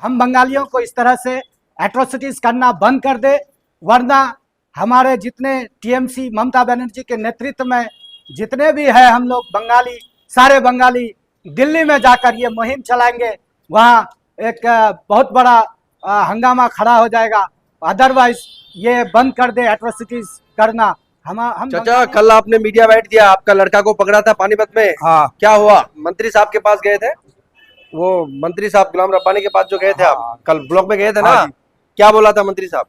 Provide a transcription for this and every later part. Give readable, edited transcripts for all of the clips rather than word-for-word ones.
हम बंगालियों को इस तरह से एट्रोसिटीज करना बंद कर दे, वरना हमारे जितने टीएमसी ममता बनर्जी के नेतृत्व में जितने भी है हम लोग बंगाली, सारे बंगाली दिल्ली में जाकर ये मुहिम चलाएंगे। वहाँ एक बहुत बड़ा हंगामा खड़ा हो जाएगा। अदरवाइज ये बंद कर दे एट्रोसिटीज करना। हम चाचा, कल आपने मीडिया बैठ दिया, आपका लड़का को पकड़ा था पानीपत में। हाँ। क्या हुआ? मंत्री साहब के पास गए थे, वो मंत्री साहब गुलाम रब्बानी के पास जो गए थे आप, कल ब्लॉक में गए थे ना? हाँ जी। क्या बोला था मंत्री साहब?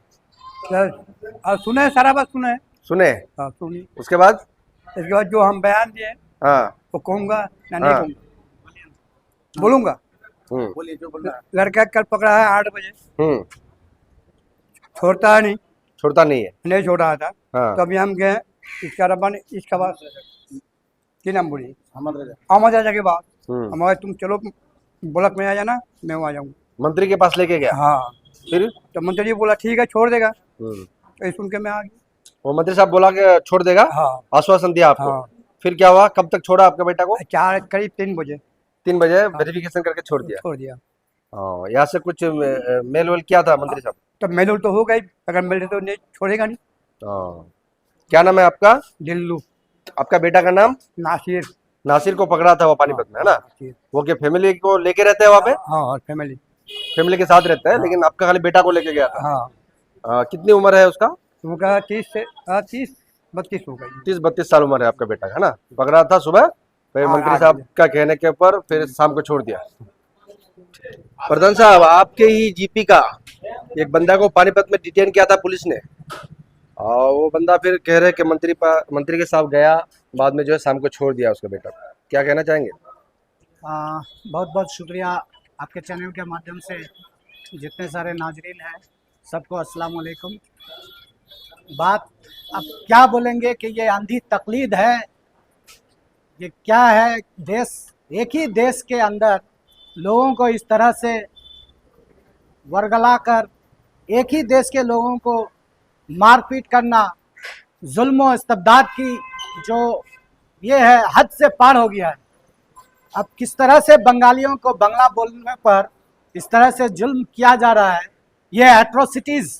सुने, सारा बात सुने। सुने? हाँ, सुनी। उसके बाद जो हम बयान दिए हाँ वो कहूँगा ना नहीं हाँ। कहूँगा, बोलूँगा। बोलिए जो बोलना है। लड़का कल पकड़ा है 8 बजे, छोड़ता है नहीं, छोड़ता नहीं है। नहीं छोड़ रहा था। हाँ। तो अभी हम गए, इसका रब्बा ने इसका बात की नाम बोली, अहमद राजा के बाद हमारे तुम चलो ब्लॉक में आ जाना, मैं वहाँ जाऊँगा। मंत्री के पास लेके गया। हाँ। फिर तो मंत्री जी बोला ठीक है छोड़ देगा, तो ये सुन के मैं आ गया। वो मंत्री साहब बोला कि छोड़ देगा। हाँ। आश्वासन दिया आपको। हाँ। फिर क्या हुआ? कब तक छोड़ा आपके बेटा को? 4 करीब 3 बजे 3 बजे वेरिफिकेशन करके छोड़ दिया। छोड़ दिया। हाँ, यहाँ से कुछ मेल वेल किया था मंत्री साहब? तो मेल तो हो गई, अगर मिल रहे तो नहीं छोड़ेगा नहीं। हाँ। क्या नाम है आपका? दिल्लू। आपका बेटा का नाम? नासिर। नासिर को पकड़ा था वो पानीपत में, है ना? वो के फैमिली को लेके रहते हैं वहाँ पे? हाँ, फैमिली फैमिली के साथ रहते हैं। लेकिन आपका खाली बेटा को लेके गया था। हाँ। कितनी उम्र है उसका? उनका 30-32 हो गई। 30-32 साल उम्र है आपका बेटा, है ना? पकड़ा था सुबह, फिर मंत्री साहब का कहने के ऊपर फिर शाम को छोड़ दिया। प्रधान साहब, आपके ही जीपी का एक बंदा को पानीपत में डिटेन किया था पुलिस ने, और वो बंदा फिर कह रहे कि मंत्री के साथ गया, बाद में जो है शाम को छोड़ दिया उसका बेटा। क्या कहना चाहेंगे? बहुत बहुत शुक्रिया। आपके चैनल के माध्यम से जितने सारे नाजरीन हैं सबको अस्सलाम वालेकुम। बात अब क्या बोलेंगे कि ये अंधी तकलीद है, ये क्या है? देश, एक ही देश के अंदर लोगों को इस तरह से वर्गला कर, एक ही देश के लोगों को मारपीट करना, जुल्म और इस्तबदाद की जो ये है हद से पार हो गया है। अब किस तरह से बंगालियों को बंगला बोलने पर इस तरह से जुल्म किया जा रहा है, ये एट्रोसिटीज़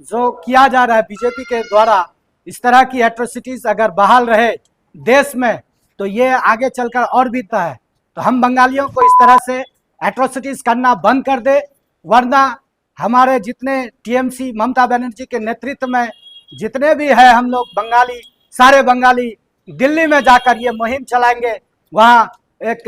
जो किया जा रहा है बीजेपी के द्वारा, इस तरह की एट्रोसिटीज़ अगर बहाल रहे देश में तो ये आगे चलकर और बीता है। तो हम बंगालियों को इस तरह से एट्रोसिटीज़ करना बंद कर दे, वरना हमारे जितने टीएमसी ममता बनर्जी के नेतृत्व में जितने भी है हम लोग बंगाली, सारे बंगाली दिल्ली में जाकर ये मुहिम चलाएंगे। वहाँ एक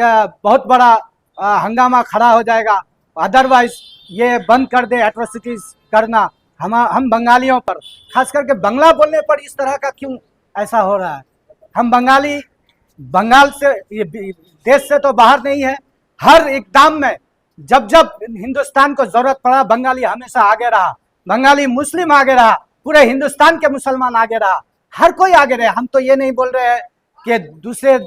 बहुत बड़ा हंगामा खड़ा हो जाएगा। अदरवाइज ये बंद कर दे एट्रोसिटीज़ करना। हम बंगालियों पर, खास करके बंगला बोलने पर इस तरह का क्यों ऐसा हो रहा है? हम बंगाली बंगाल से, ये देश से तो बाहर नहीं है। हर इकदाम में जब जब हिंदुस्तान को ज़रूरत पड़ा, बंगाली हमेशा आगे रहा। बंगाली मुस्लिम आगे रहा, पूरे हिंदुस्तान के मुसलमान आगे रहा, हर कोई आगे रहे। हम तो ये नहीं बोल रहे हैं कि दूसरे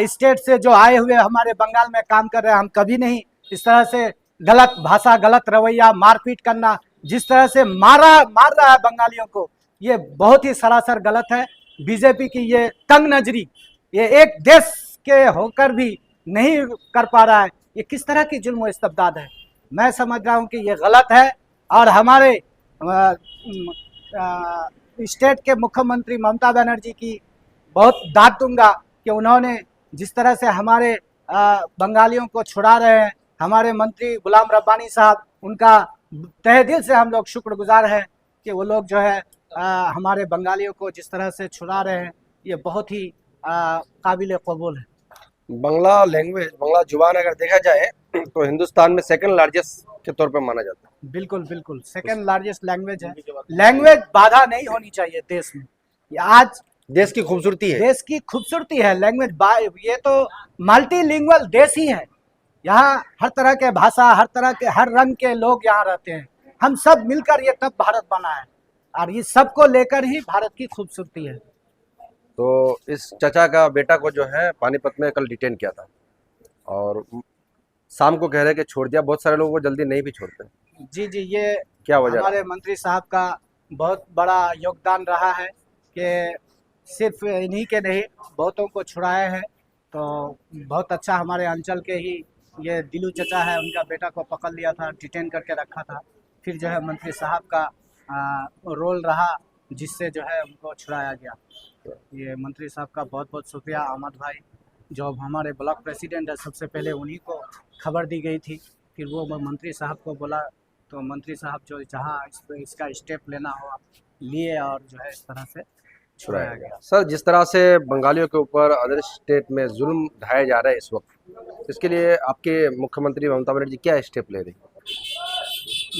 स्टेट से जो आए हुए हमारे बंगाल में काम कर रहे हैं, हम कभी नहीं इस तरह से गलत भाषा, गलत रवैया, मारपीट करना, जिस तरह से मार रहा है बंगालियों को, ये बहुत ही सरासर गलत है। बीजेपी की ये तंग नजरी, ये एक देश के होकर भी नहीं कर पा रहा है, ये किस तरह की जुल्म व इस्तबदाद है? मैं समझ रहा हूँ कि ये गलत है। और हमारे स्टेट के मुख्यमंत्री ममता बनर्जी की बहुत दाद दूंगा कि उन्होंने जिस तरह से हमारे बंगालियों को छुड़ा रहे हैं, हमारे मंत्री गुलाम रब्बानी साहब, उनका तहे दिल से हम लोग शुक्रगुजार हैं कि वो लोग जो है हमारे बंगालियों को जिस तरह से छुड़ा रहे हैं, ये बहुत ही काबिल कबूल है। बंगला लैंग्वेज, बंगला जुबान अगर देखा जाए तो हिंदुस्तान में सेकंड लार्जेस्ट के तौर पे माना जाता है। बिल्कुल बिल्कुल, सेकंड लार्जेस्ट लैंग्वेज है। लैंग्वेज बाधा नहीं होनी चाहिए देश में। ये आज देश की खूबसूरती है, देश की खूबसूरती है लैंग्वेज। ये तो मल्टीलिंगुअल देश ही है। यहाँ हर तरह के भाषा, हर तरह के, हर रंग के लोग यहाँ रहते हैं। हम सब मिलकर ये तब भारत बना है, और ये सबको लेकर ही भारत की खूबसूरती है। तो इस चचा का बेटा को जो है पानीपत में कल डिटेन किया था, और शाम को कह रहे कि छोड़ दिया। बहुत सारे लोगों को जल्दी नहीं भी छोड़ते। जी जी, ये क्या वजह? हमारे मंत्री साहब का बहुत बड़ा योगदान रहा है कि सिर्फ इन्हीं के नहीं, बहुतों को छुड़ाए हैं। तो बहुत अच्छा, हमारे अंचल के ही ये दिलू चचा है, उनका बेटा को पकड़ लिया था, डिटेन करके रखा था। फिर जो है मंत्री साहब का रोल रहा, जिससे जो है उनको छुड़ाया गया। ये मंत्री साहब का बहुत बहुत शुक्रिया। अहमद भाई जो हमारे ब्लॉक प्रेसिडेंट है, सबसे पहले उन्हीं को खबर दी गई थी। फिर वो मंत्री साहब को बोला, तो मंत्री साहब जो जहाँ इसका स्टेप लेना हो लिए, और जो है इस तरह से छुड़ाया गया। सर, जिस तरह से बंगालियों के ऊपर अदर स्टेट में जुल्म ढाया जा रहा है इस वक्त, इसके लिए आपके मुख्यमंत्री ममता बनर्जी क्या स्टेप ले रही?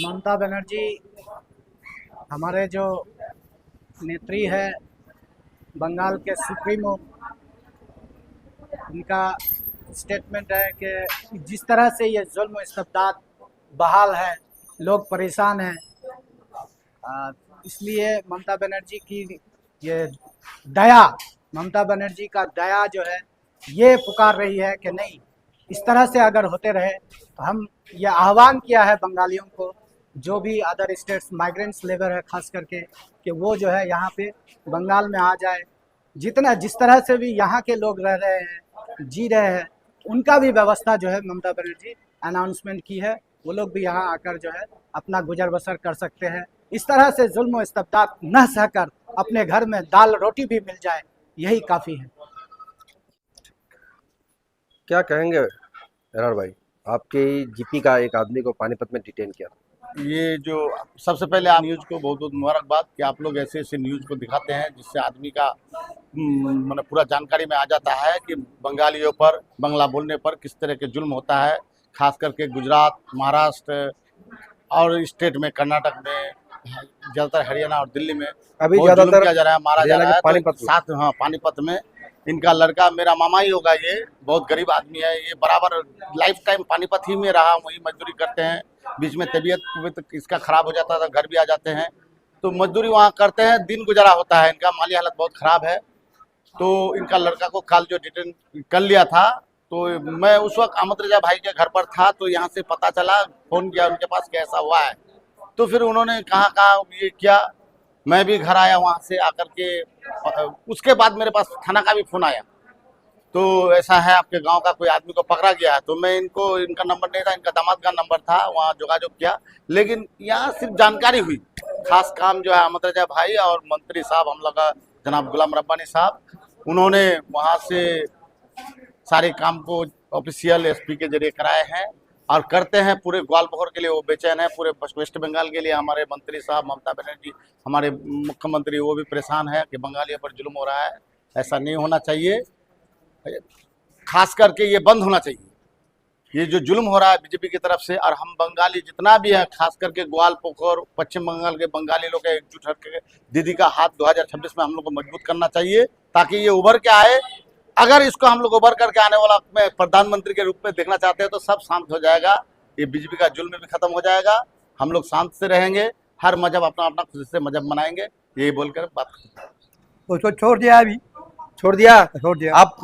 ममता बनर्जी हमारे जो नेत्री है, बंगाल के सुप्रीमो, उनका स्टेटमेंट है कि जिस तरह से ये जुल्म इस्तेबदाद बहाल है, लोग परेशान हैं, इसलिए ममता बनर्जी की ये दया, ममता बनर्जी का दया जो है ये पुकार रही है कि नहीं, इस तरह से अगर होते रहे तो हम ये आह्वान किया है बंगालियों को, जो भी अदर स्टेट्स माइग्रेंट्स लेबर है खास करके, कि वो जो है यहाँ पे बंगाल में आ जाए। जिस तरह से भी यहाँ के लोग रह रहे हैं, जी रहे हैं, उनका भी व्यवस्था जो है ममता बनर्जी अनाउंसमेंट की है, वो लोग भी यहाँ आकर जो है अपना गुजर बसर कर सकते हैं। इस तरह से जुल्म इस्तेबदाद न सहकर अपने घर में दाल रोटी भी मिल जाए, यही काफ़ी है। क्या कहेंगे एरर भाई, आपके जीपी का एक आदमी को पानीपत में डिटेन किया? ये जो सबसे पहले आप न्यूज़ को बहुत बहुत मुबारकबाद कि आप लोग ऐसे ऐसे न्यूज़ को दिखाते हैं, जिससे आदमी का मतलब पूरा जानकारी में आ जाता है कि बंगालियों पर, बांग्ला बोलने पर किस तरह के जुल्म होता है। खास करके गुजरात, महाराष्ट्र और स्टेट में, कर्नाटक में, ज़्यादातर हरियाणा और दिल्ली में अभी बहुत जुल्म ज़्यादातर किया जा रहा है, मारा जा रहा है। पानीपत तो साथ हाँ, पानीपत में इनका लड़का मेरा मामा ही होगा, ये बहुत गरीब आदमी है, ये बराबर लाइफ टाइम पानीपत ही में रहा, वही मजदूरी करते हैं। बीच में तबीयत इसका खराब हो जाता था, घर भी आ जाते हैं, तो मजदूरी वहाँ करते हैं, दिन गुजारा होता है। इनका माली हालत बहुत ख़राब है। तो इनका लड़का को कल जो डिटेन कर लिया था, तो मैं उस वक्त अहमद रजा भाई के घर पर था, तो यहाँ से पता चला, फ़ोन किया उनके पास कि ऐसा हुआ है। तो फिर उन्होंने कहा ये किया, मैं भी घर आया वहाँ से आकर के, उसके बाद मेरे पास थाना का भी फ़ोन आया, तो ऐसा है आपके गांव का कोई आदमी को पकड़ा गया है। तो मैं इनका नंबर नहीं था, इनका दामाद का नंबर था, वहाँ जोगाजोग किया, लेकिन यहाँ सिर्फ जानकारी हुई। खास काम जो है अहमद रजा भाई और मंत्री साहब हम लोग का जनाब गुलाम रब्बानी साहब, उन्होंने वहाँ से सारे काम को ऑफिशियल एसपी के जरिए कराए हैं और करते हैं। पूरे ग्वालपहर के लिए वो बेचैन है, पूरे वेस्ट बंगाल के लिए हमारे मंत्री साहब ममता बनर्जी, हमारे मुख्यमंत्री, वो भी परेशान है कि बंगालियों पर जुल्म हो रहा है। ऐसा नहीं होना चाहिए, खास करके ये बंद होना चाहिए, ये जो जुल्म हो रहा है बीजेपी की तरफ से। और हम बंगाली जितना भी है, खास करके ग्वालपहर, पश्चिम बंगाल के बंगाली लोग एकजुट होकर दीदी का हाथ 2026 में हम लोग को मजबूत करना चाहिए, ताकि ये उभर के आए। अगर इसको हम लोग उभर करके आने वाला में प्रधानमंत्री के रूप में देखना चाहते हैं, तो सब शांत हो जाएगा, ये बीजेपी का जुल्म भी खत्म हो जाएगा, हम लोग शांत से रहेंगे, हर मजहब अपना अपना खुशी से मजहब मनाएंगे, यही बोलकर बात। उसको छोड़ दिया, अभी छोड़ दिया छोड़ दिया। आप